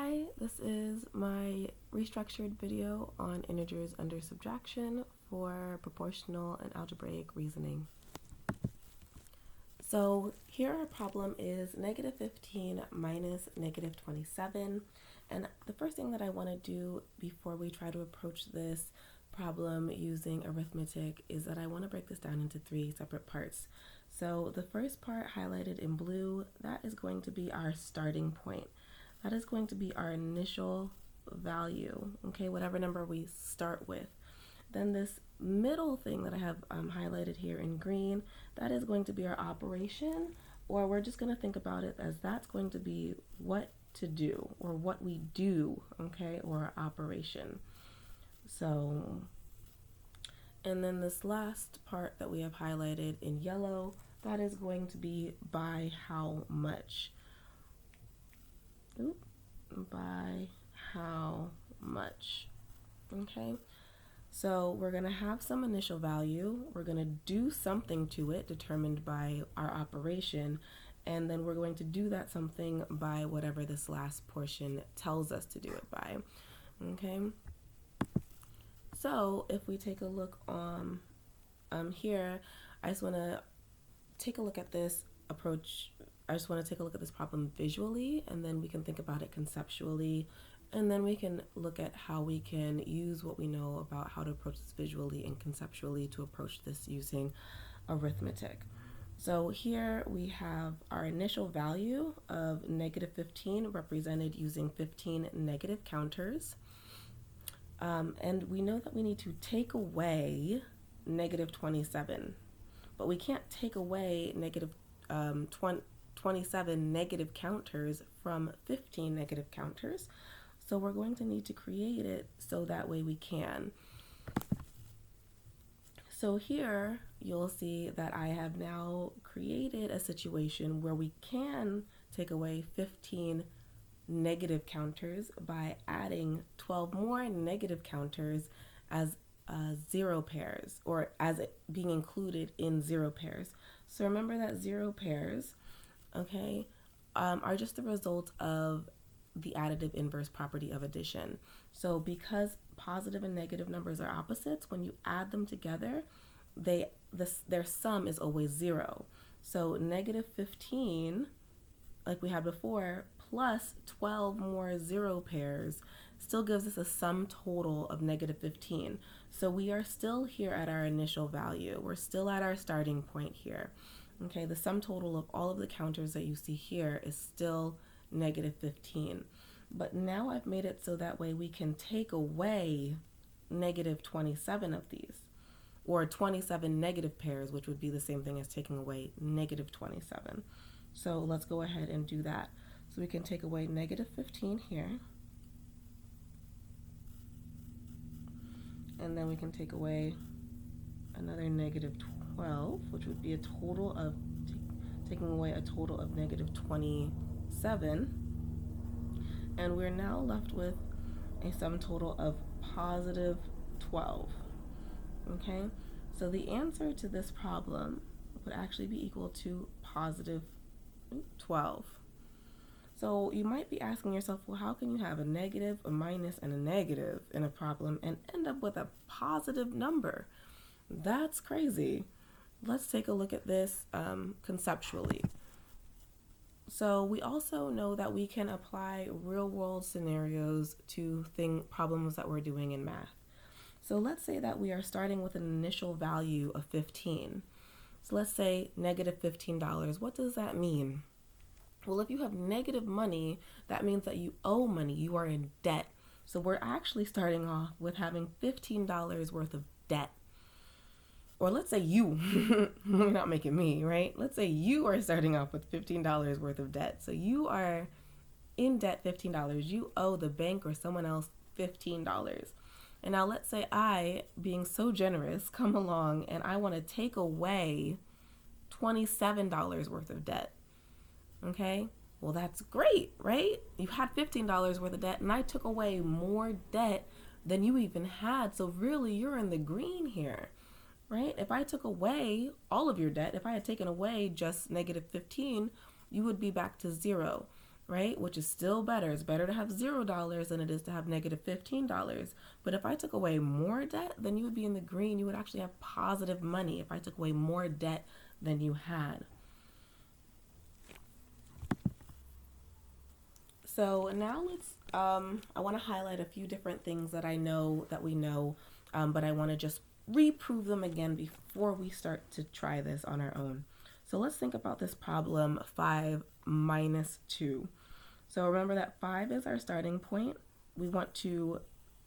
Hi, this is my restructured video on integers under subtraction for proportional and algebraic reasoning. So here our problem is negative 15 minus negative 27. And the first thing that I want to do before we try to approach this problem using arithmetic is that I want to break this down into three separate parts. So the first part highlighted in blue, that is going to be our starting point. That is going to be our initial value, okay, whatever number we start with. Then this middle thing that I have highlighted here in green, that is going to be our operation, or we're just going to think about it as that's going to be what to do, or what we do, okay, or our operation. So, and then this last part that we have highlighted in yellow, that is going to be by how much. By how much, okay? So we're going to have some initial value, we're going to do something to it determined by our operation, and then we're going to do that something by whatever this last portion tells us to do it by, okay? So if we take a look on here, I just want to take a look at this approach. I just want to take a look at this problem visually, and then we can think about it conceptually, and then we can look at how we can use what we know about how to approach this visually and conceptually to approach this using arithmetic. So here we have our initial value of negative 15 represented using 15 negative counters. And we know that we need to take away negative 27, but we can't take away negative 27 negative counters from 15 negative counters. So we're going to need to create it so that way we can. So here you'll see that I have now created a situation where we can take away 15 negative counters by adding 12 more negative counters as zero pairs, or as it being included in zero pairs. So remember that zero pairs, okay, are just the result of the additive inverse property of addition. So because positive and negative numbers are opposites, when you add them together, their sum is always zero. So negative 15, like we had before, plus 12 more zero pairs still gives us a sum total of negative 15. So we are still here at our initial value. We're still at our starting point here. Okay, the sum total of all of the counters that you see here is still negative 15. But now I've made it so that way we can take away negative 27 of these, or 27 negative pairs, which would be the same thing as taking away negative 27. So let's go ahead and do that. So we can take away negative 15 here, and then we can take away another negative 12, which would be a total of, taking away a total of negative 27. And we're now left with a sum total of positive 12. Okay, so the answer to this problem would actually be equal to positive 12. So you might be asking yourself, well, how can you have a negative, a minus, and a negative in a problem and end up with a positive number? That's crazy. Let's take a look at this conceptually. So we also know that we can apply real-world scenarios to problems that we're doing in math. So let's say that we are starting with an initial value of 15. So let's say negative $15. What does that mean? Well, if you have negative money, that means that you owe money. You are in debt. So we're actually starting off with having $15 worth of debt. Or let's say you, you're not making me, right? Let's say you are starting off with $15 worth of debt. So you are in debt $15. You owe the bank or someone else $15. And now let's say I, being so generous, come along and I want to take away $27 worth of debt. Okay? Well, that's great, right? You had $15 worth of debt and I took away more debt than you even had. So really, you're in the green here. Right? If I took away all of your debt, if I had taken away just negative 15, you would be back to zero, right? Which is still better. It's better to have $0 than it is to have negative $15. But if I took away more debt, then you would be in the green. You would actually have positive money if I took away more debt than you had. So now I want to highlight a few different things that I know that we know, but I want to just reprove them again before we start to try this on our own. So let's think about this problem 5 minus 2. So remember that 5 is our starting point. We want to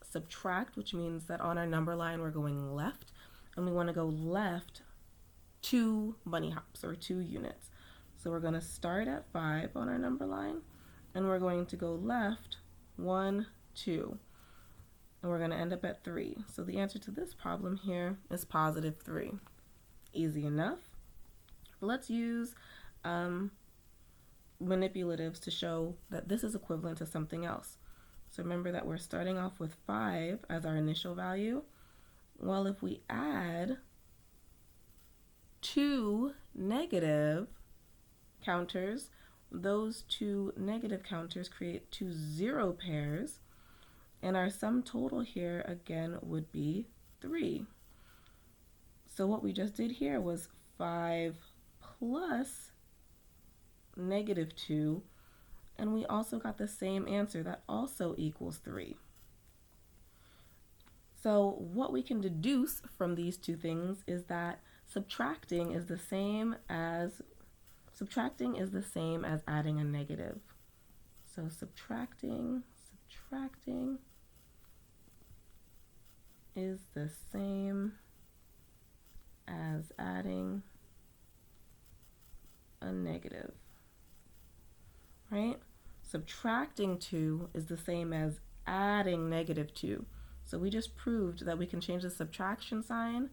subtract, which means that on our number line we're going left, and we want to go left 2 bunny hops or 2 units. So we're going to start at 5 on our number line, and we're going to go left 1, 2, and we're going to end up at 3. So the answer to this problem here is positive 3. Easy enough. Let's use manipulatives to show that this is equivalent to something else. So remember that we're starting off with 5 as our initial value. Well, if we add 2 negative counters, those 2 negative counters create 2 0 pairs, and our sum total here again would be 3. So what we just did here was 5 plus negative 2, and we also got the same answer that also equals 3. So what we can deduce from these two things is that subtracting is the same as adding a negative. So subtracting is the same as adding a negative, right? Subtracting 2 is the same as adding negative 2. So we just proved that we can change the subtraction sign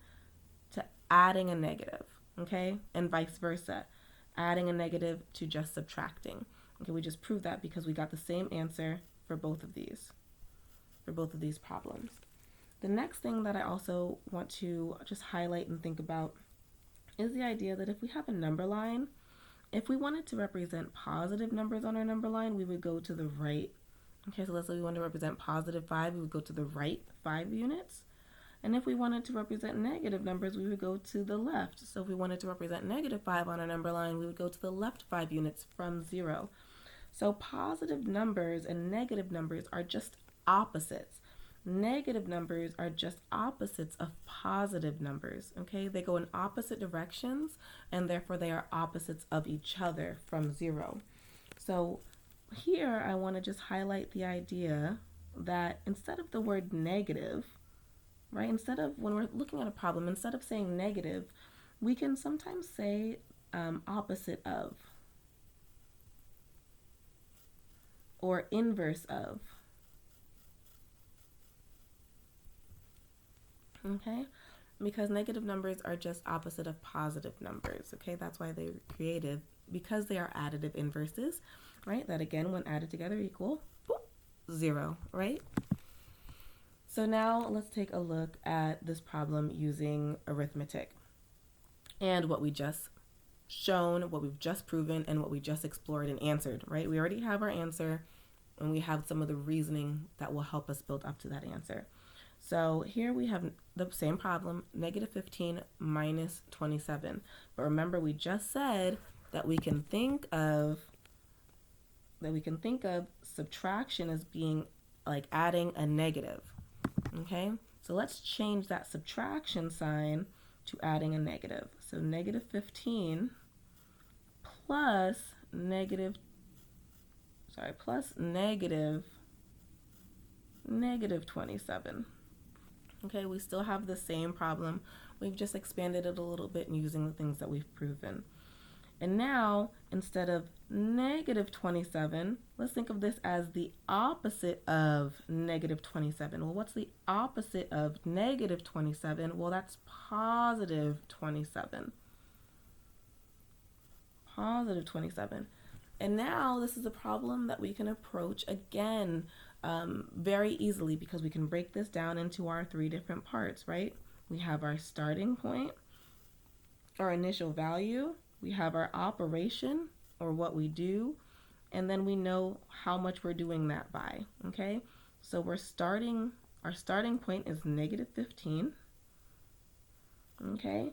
to adding a negative, okay? And vice versa, adding a negative to just subtracting. Okay, we just proved that because we got the same answer for both of these problems. The next thing that I also want to just highlight and think about is the idea that if we have a number line, if we wanted to represent positive numbers on our number line, we would go to the right. Okay, so let's say we want to represent positive 5, we would go to the right 5 units. And if we wanted to represent negative numbers, we would go to the left. So if we wanted to represent negative 5 on our number line, we would go to the left 5 units from 0. So positive numbers and negative numbers are just opposites. Negative numbers are just opposites of positive numbers, okay? They go in opposite directions, and therefore they are opposites of each other from 0. So here I want to just highlight the idea that instead of the word negative, right, instead of, when we're looking at a problem, instead of saying negative, we can sometimes say opposite of or inverse of. Okay, because negative numbers are just opposite of positive numbers. Okay, that's why they're created, because they are additive inverses, right? That again, when added together, equal 0, right? So now let's take a look at this problem using arithmetic and what we just shown, what we've just proven, and what we just explored and answered, right? We already have our answer, and we have some of the reasoning that will help us build up to that answer. So here we have the same problem, negative 15 minus 27. But remember, we just said that we can think of subtraction as being like adding a negative. Okay? So let's change that subtraction sign to adding a negative. So negative 15 plus negative 27. Okay, we still have the same problem. We've just expanded it a little bit using the things that we've proven. And now, instead of negative 27, let's think of this as the opposite of negative 27. Well, what's the opposite of negative 27? Well, that's positive 27. Positive 27. And now this is a problem that we can approach again very easily, because we can break this down into our 3 different parts, right? We have our starting point, our initial value, we have our operation, or what we do, and then we know how much we're doing that by, okay? So our starting point is negative 15, okay?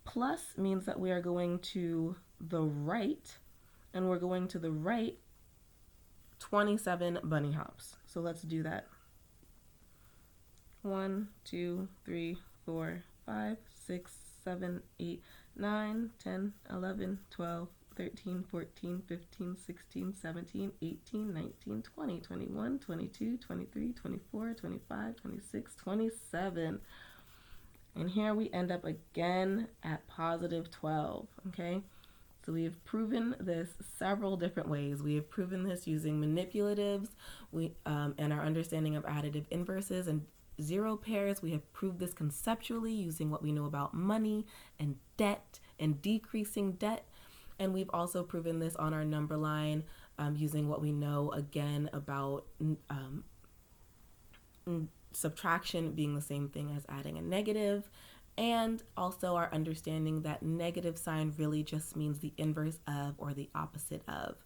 Plus means that we are going to the right, and we're going to the right 27 bunny hops. So let's do that. 1, 2, 3, 4, 5, 6, 7, 8, 9, 10, 11, 12, 13, 14, 15, 16, 17, 18, 19, 20, 21, 22, 23, 24, 25, 26, 27. And here we end up again at positive 12, okay? So we have proven this several different ways. We have proven this using manipulatives and our understanding of additive inverses and zero pairs. We have proved this conceptually using what we know about money and debt and decreasing debt. And we've also proven this on our number line using what we know again about subtraction being the same thing as adding a negative, and also our understanding that negative sign really just means the inverse of or the opposite of.